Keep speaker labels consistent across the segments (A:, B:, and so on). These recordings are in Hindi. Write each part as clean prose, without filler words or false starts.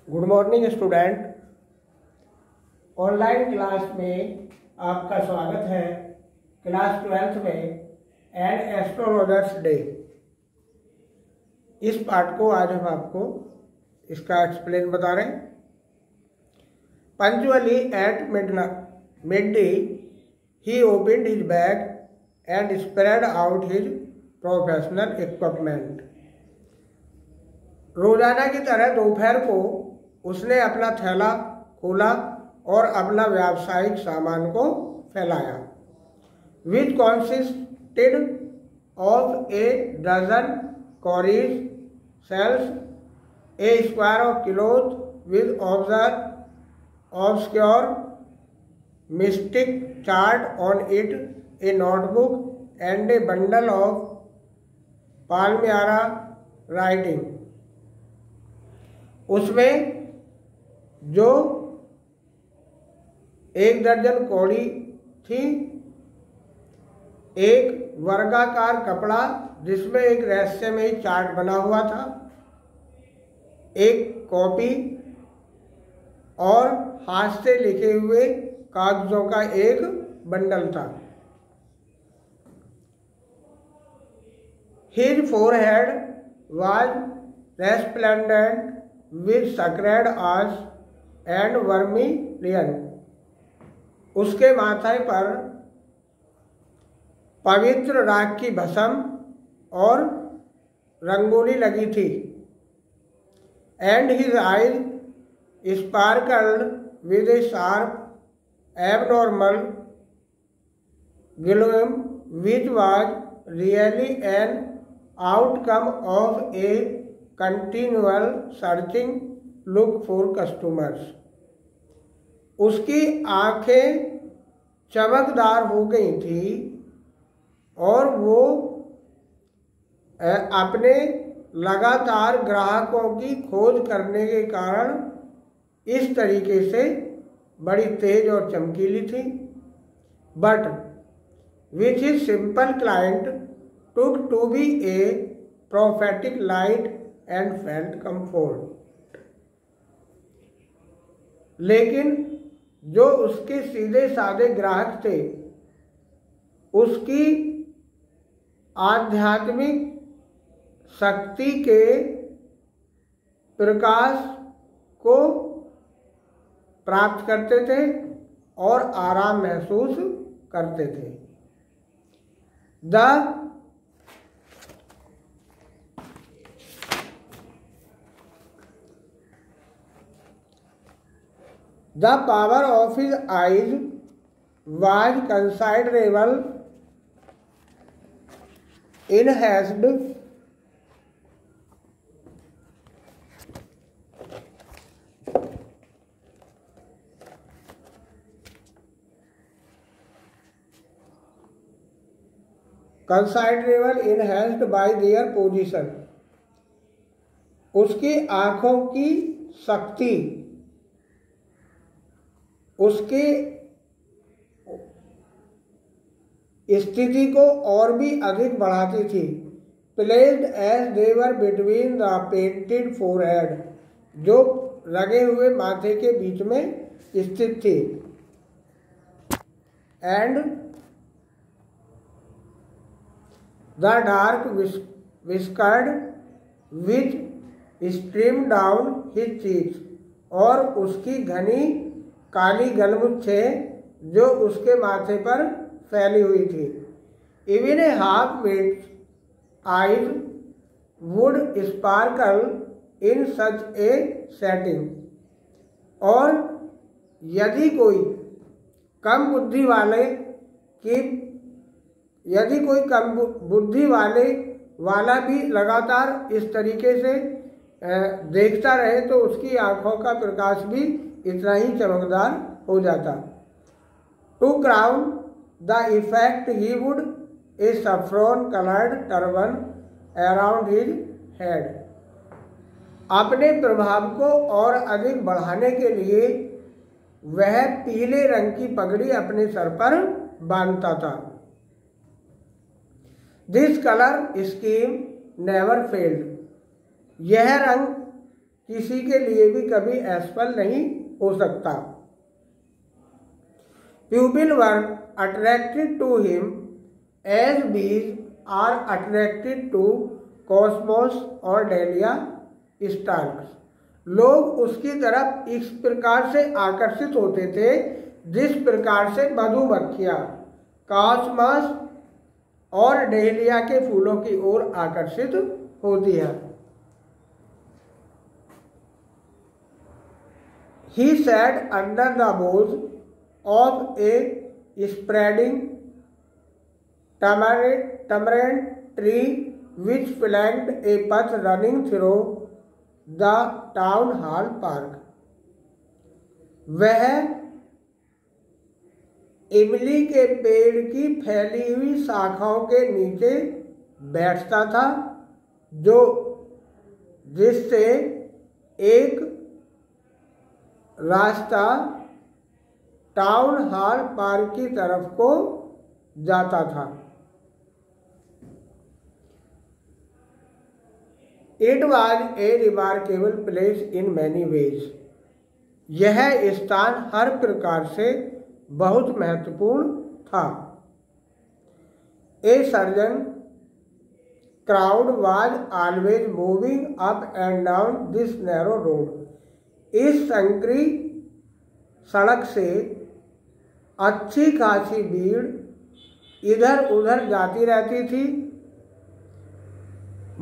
A: Good morning student. Online class में आपका स्वागत है। क्लास 12th में एन एस्ट्रोलॉजर्स डे, इस पार्ट को आज हम आपको इसका एक्सप्लेन बता रहे हैं। पंचुअली eight midday he opened his bag and spread out his professional equipment। रोजाना की तरह दोपहर को उसने अपना थैला खोला और अपना व्यावसायिक सामान को फैलाया। Which consisted of a dozen cowries shells, a square of cloth with obscure mystic chart on it, a notebook and a bundle of palmyra writing. उसमें जो 1 दर्जन कौड़ी थी, एक वर्गाकार कपड़ा जिसमें एक रहस्यमयी चार्ट बना हुआ था, एक कॉपी और हाथ से लिखे हुए कागजों का एक बंडल था। His forehead was resplendent with sacred ash and vermilion। उसके माथे पर पवित्र राख की भस्म और रंगोली लगी थी। And his eyes sparkled with a sharp abnormal gleam which was really an outcome of a continual searching look for customers। उसकी आंखें चमकदार हो गई थी और वो अपने लगातार ग्राहकों की खोज करने के कारण इस तरीके से बड़ी तेज और चमकीली थी। But which his simple client took to be a prophetic light and felt comfort। लेकिन जो उसके सीधे साधे ग्राहक थे, उसकी आध्यात्मिक शक्ति के प्रकाश को प्राप्त करते थे और आराम महसूस करते थे। The power of his eyes was considerable, enhanced by their position। उसकी आंखों की शक्ति उसकी स्थिति को और भी अधिक बढ़ाती थी। Placed as they were between the painted forehead, जो लगे हुए माथे के बीच में स्थित थी। And the dark whiskered which stream down his cheeks, और उसकी घनी काली गलमुच्छे जो उसके माथे पर फैली हुई थी। Even a half wits eyes would sparkle in such a setting. और यदि कोई कम बुद्धि वाला भी लगातार इस तरीके से देखता रहे तो उसकी आंखों का प्रकाश भी इतना ही चमकदार हो जाता। To crown the effect he would a saffron coloured turban around his head. अपने प्रभाव को और अधिक बढ़ाने के लिए वह पीले रंग की पगड़ी अपने सर पर बांधता था। This colour scheme never failed. यह रंग किसी के लिए भी कभी असफल नहीं हो सकता। Pupils were attracted to him as bees are attracted to cosmos और डेलिया स्टार्स। लोग उसकी तरफ इस प्रकार से आकर्षित होते थे जिस प्रकार से मधुमक्खियां कॉस्मस और डेलिया के फूलों की ओर आकर्षित होती है। He sat under the boughs of a spreading tamarind tree which flanked a path running through the town hall park। वह इमली के पेड़ की फैली हुई शाखाओं के नीचे बैठता था जो जिससे एक रास्ता टाउन हॉल पार्क की तरफ को जाता था। It was a remarkable place in many ways. यह स्थान हर प्रकार से बहुत महत्वपूर्ण था। A surgeon crowd was always moving up and down this narrow road. इस संकरी सड़क से अच्छी खासी भीड़ इधर उधर जाती रहती थी।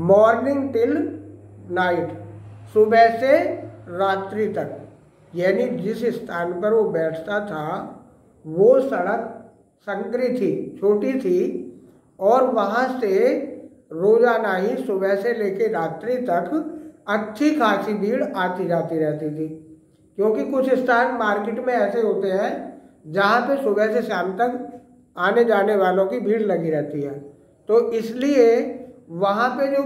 A: मॉर्निंग टिल नाइट, सुबह से रात्रि तक, यानी जिस स्थान पर वो बैठता था वो सड़क संकरी थी, छोटी थी, और वहाँ से रोजाना ही सुबह से लेकर रात्रि तक अच्छी खासी भीड़ आती जाती रहती थी। क्योंकि कुछ स्थान मार्केट में ऐसे होते हैं जहाँ पे सुबह से शाम तक आने जाने वालों की भीड़ लगी रहती है, तो इसलिए वहाँ पे जो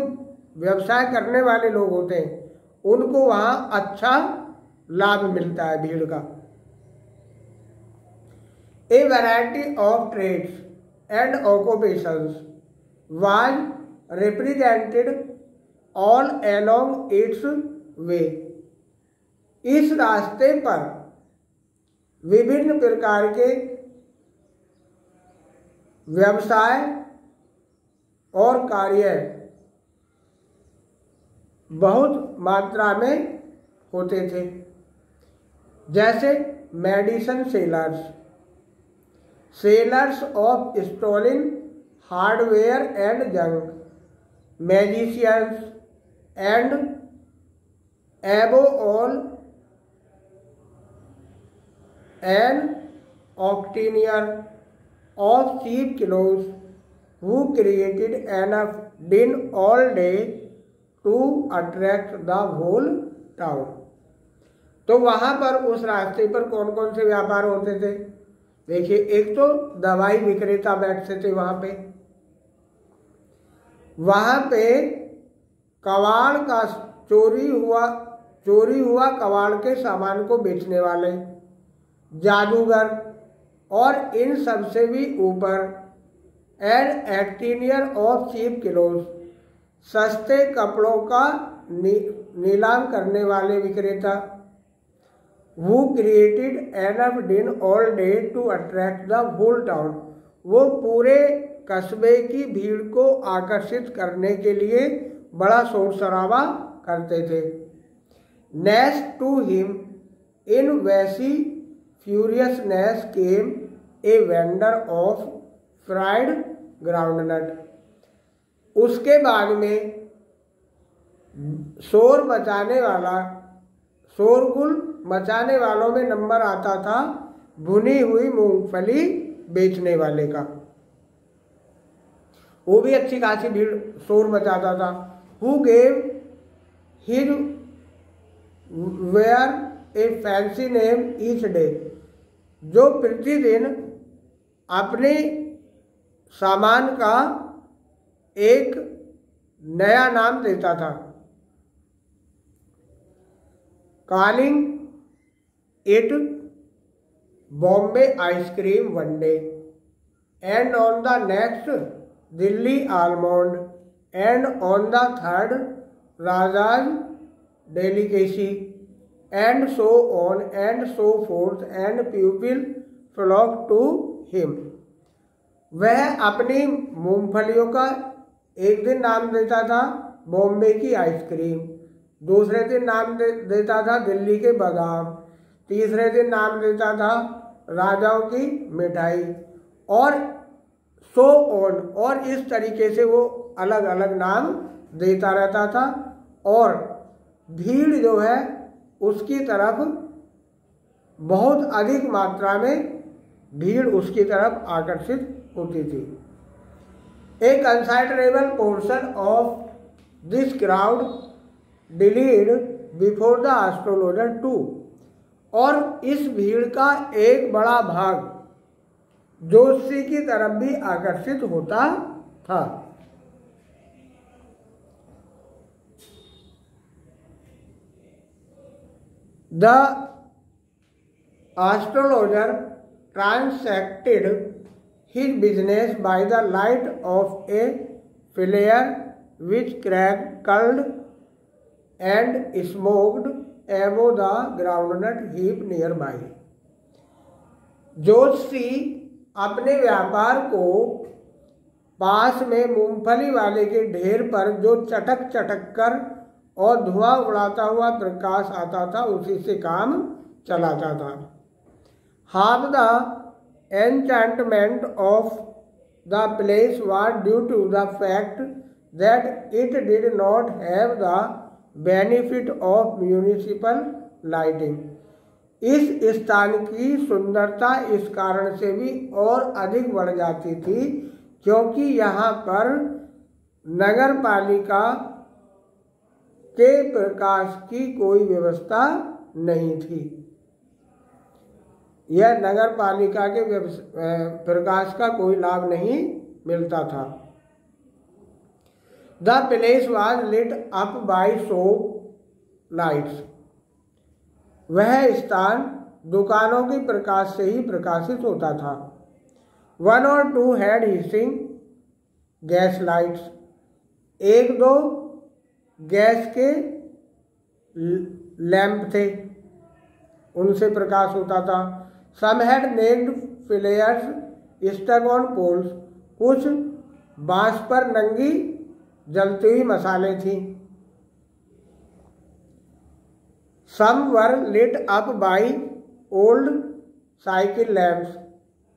A: व्यवसाय करने वाले लोग होते हैं उनको वहाँ अच्छा लाभ मिलता है भीड़ का। A variety of trades and occupations was represented all along its way. इस रास्ते पर विभिन्न प्रकार के व्यवसाय और कार्य बहुत मात्रा में होते थे, जैसे medicine sellers, sellers of stolen hardware and junk, magicians and above all an auctioneer of cheap clothes who created enough din all day to attract the whole town। तो वहाँ पर उस रास्ते पर कौन कौन से व्यापार होते थे? देखिए, एक तो दवाई विक्रेता बैठते थे वहाँ पे कबाड़ का चोरी हुआ कबाड़ के सामान को बेचने वाले, जादूगर, और इन सबसे भी ऊपर एन एक्टिनियर ऑफ चीप क्लोथ, सस्ते कपड़ों का नीलाम करने वाले विक्रेता, who created enough din all day to attract the whole town। वो पूरे कस्बे की भीड़ को आकर्षित करने के लिए बड़ा शोर शराबा करते थे। Next to him in vociferousness came a vendor of fried groundnut. उसके बाद में शोरगुल मचाने वालों में नंबर आता था भुनी हुई मूंगफली बेचने वाले का। वो भी अच्छी खासी भीड़ शोर मचाता था। Who gave his ware a fancy name each day, जो प्रतिदिन अपने सामान का एक नया नाम देता था। Calling it Bombay ice cream one day and on the next Delhi almond and on the third rajas delicacy, and so on and so forth, and people flock to him. वह अपनी मूंगफलियों का एक दिन नाम देता था बॉम्बे की आइसक्रीम, दूसरे दिन नाम देता था दिल्ली के बादाम, तीसरे दिन नाम देता था राजाओं की मिठाई, और सो ऑन, और इस तरीके से वो अलग अलग नाम देता रहता था। और भीड़ जो है उसकी तरफ बहुत अधिक मात्रा में भीड़ उसकी तरफ आकर्षित होती थी। A considerable portion of this crowd dallied before the astrologer too, और इस भीड़ का एक बड़ा भाग ज्योतिषी की तरफ भी आकर्षित होता था। The astrologer transacted his business by the light of a flare which crackled and smoked above the groundnut heap nearby. ज्योतिषी अपने व्यापार को पास में मूंगफली वाले के ढेर पर जो चटक चटक कर और धुआं उड़ाता हुआ प्रकाश आता था उसी से काम चलाता था। Half the enchantment of the place was due to the fact that it did not have the benefit of municipal lighting. इस स्थान की सुंदरता इस कारण से भी और अधिक बढ़ जाती थी क्योंकि यहाँ पर नगर पालिका के प्रकाश की कोई व्यवस्था नहीं थी। यह नगर पालिका के प्रकाश का कोई लाभ नहीं मिलता था। The place was lit up by shop lights, वह स्थान दुकानों के प्रकाश से ही प्रकाशित होता था। 1 or 2 had hissing gas lights, 1-2 gas के लैंप थे, उनसे प्रकाश होता था। Some had nailed flares stuck on poles, कुछ बांस पर नंगी जलती हुई मसाले थी। Some were lit up by old cycle lamps,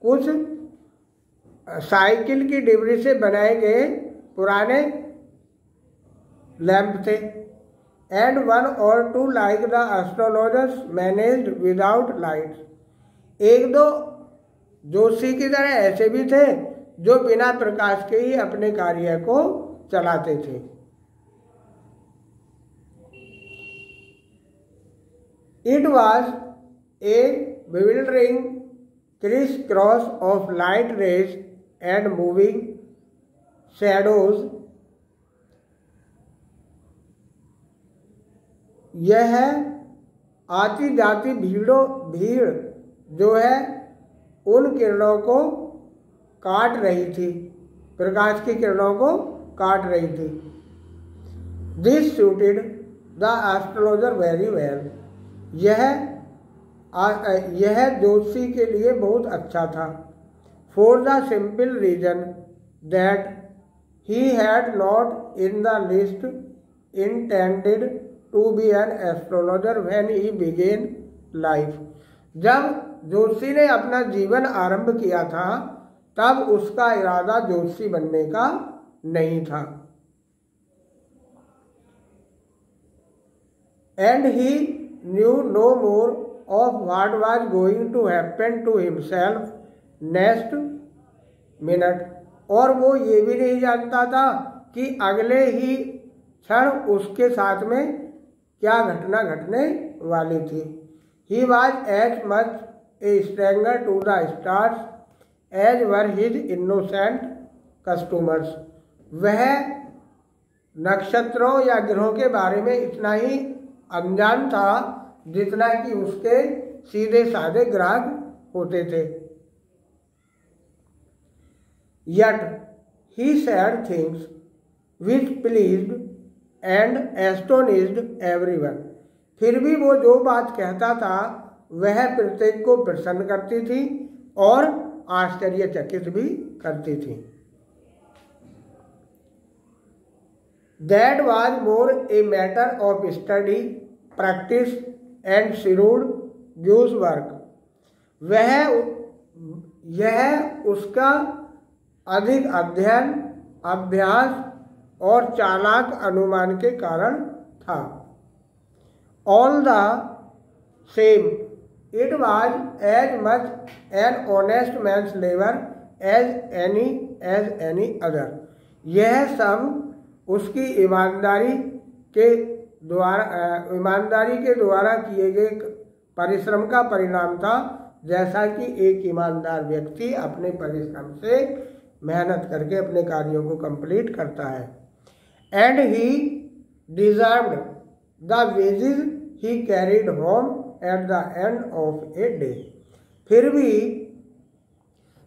A: कुछ साइकिल की डिबरी से बनाए गए पुराने लैंप थे। And 1 or 2 like the astrologers managed without lights, 1-2 ज्योतिषी की तरह ऐसे भी थे जो बिना प्रकाश के ही अपने कार्य को चलाते थे। It was a bewildering criss-cross of light rays and moving shadows. यह आती जाती भीड़ जो है उन किरणों को काट रही थी, प्रकाश की किरणों को काट रही थी। This suited the astrologer very well, यह ज्योतिषी के लिए बहुत अच्छा था। For the simple reason that he had not in the least intended to be an astrologer when he began life. जब ज्योतिषी ने अपना जीवन आरंभ किया था तब उसका इरादा ज्योतिषी बनने का नहीं था। And he knew no more of what was going to happen to himself next minute, और वो ये भी नहीं जानता था कि अगले ही क्षण उसके साथ में क्या घटना घटने वाली थी। He was as much a stranger to the stars as were his innocent customers, वह नक्षत्रों या ग्रहों के बारे में इतना ही अनजान था जितना कि उसके सीधे साधे ग्राहक होते थे। Yet he said things which pleased and astonished everyone. फिर भी वो जो बात कहता था वह प्रत्येक को प्रसन्न करती थी और आश्चर्यचकित भी करती थी। That was more a matter of study, practice and shrewd guesswork। यह उसका अधिक अध्ययन, अभ्यास और चालाक अनुमान के कारण था। All the same, it was as much an honest man's labor as any other। यह सब उसकी ईमानदारी के द्वारा किए गए परिश्रम का परिणाम था, जैसा कि एक ईमानदार व्यक्ति अपने परिश्रम से मेहनत करके अपने कार्यों को कंप्लीट करता है। And he deserved the wages he carried home at the end of a day. फिर भी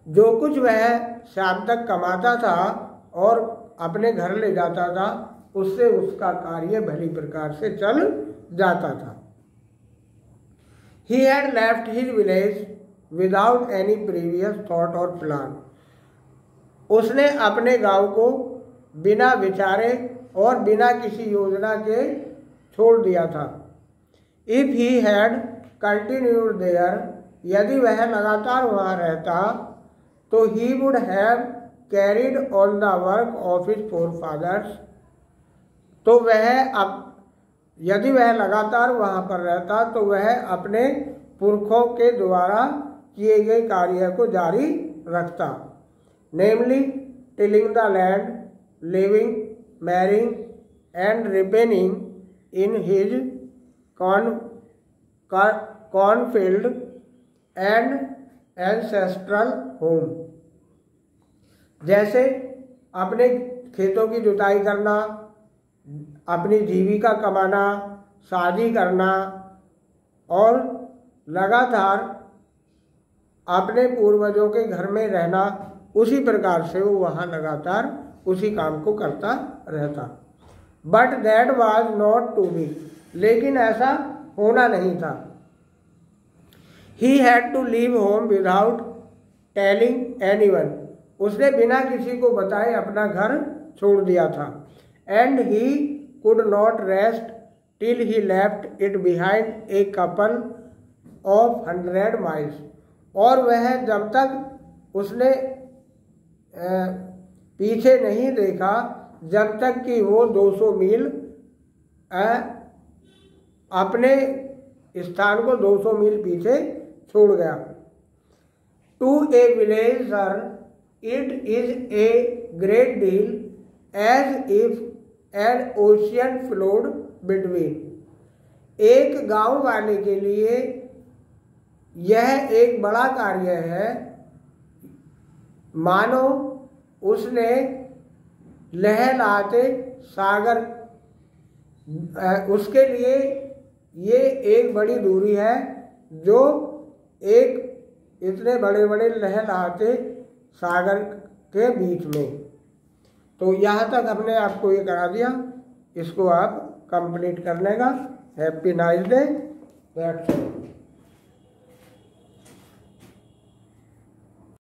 A: जो कुछ वह शाम तक कमाता था और अपने घर ले जाता था, उससे उसका कार्य भली प्रकार से चल जाता था। He had left his village without any previous thought or plan। उसने अपने गांव को बिना विचारे और बिना किसी योजना के छोड़ दिया था। If he had continued there, यदि वह लगातार वहाँ रहता तो he would have carried on the work of his forefathers। तो यदि वह लगातार वहाँ पर रहता तो वह अपने पुरखों के द्वारा किए गए कार्य को जारी रखता। Namely tilling the land, living, marrying and ripening in his cornfield and ancestral home. जैसे अपने खेतों की जुताई करना, अपनी जीविका कमाना, शादी करना और लगातार अपने पूर्वजों के घर में रहना, उसी प्रकार से वो वहाँ लगातार उसी काम को करता रहता। But that was not to be, लेकिन ऐसा होना नहीं था। He had to leave home without telling anyone. उसने बिना किसी को बताए अपना घर छोड़ दिया था। And he could not rest till he left it behind a couple of 100 miles. और वह जब तक उसने पीछे नहीं देखा जब तक कि वो 200 मील अपने स्थान को 200 मील पीछे छोड़ गया। To a villager it is a great deal as if an ocean flowed between। एक गांव वाले के लिए यह एक बड़ा कार्य है, मानो उसने लहलाते सागर, उसके लिए ये एक बड़ी दूरी है जो एक इतने बड़े बड़े लहलाते सागर के बीच में। तो यहाँ तक हमने आपको ये करा दिया, इसको आप कंप्लीट कर लेगा। Happy nice day. That's all.